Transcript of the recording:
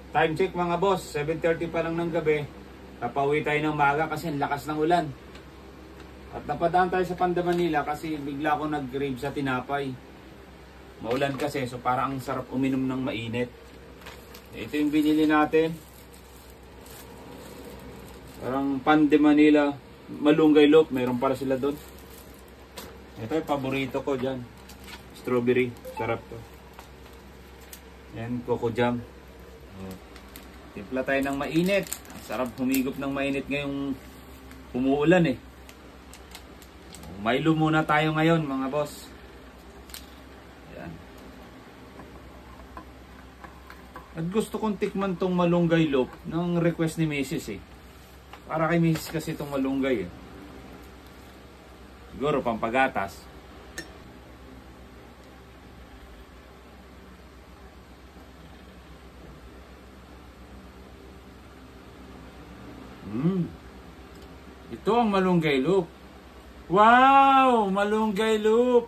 Time check mga boss, 7:30 pa lang ng gabi. Napauwi tayo ng maga kasi ang lakas ng ulan. At napadaan tayo sa Panda Manila kasi bigla ako nag-grave sa tinapay. Maulan kasi, so parang ang sarap uminom ng mainit. Ito yung binili natin. Parang Panda Manila Malunggay Loaf, mayroon para sila doon. Ito yung paborito ko dyan. Strawberry, sarap to. Yan, coco jam. Timpla tayo ng mainit. Ang sarap humigop ng mainit ngayong umuulan eh. Milo muna tayo ngayon mga boss. Yan. At gusto kong tikman tong malunggay loaf ng request ni Mrs. eh. Para kay Mrs. kasi itong malunggay eh. Siguro pampagatas. Ito ang malunggay loaf. Wow! Malunggay loaf!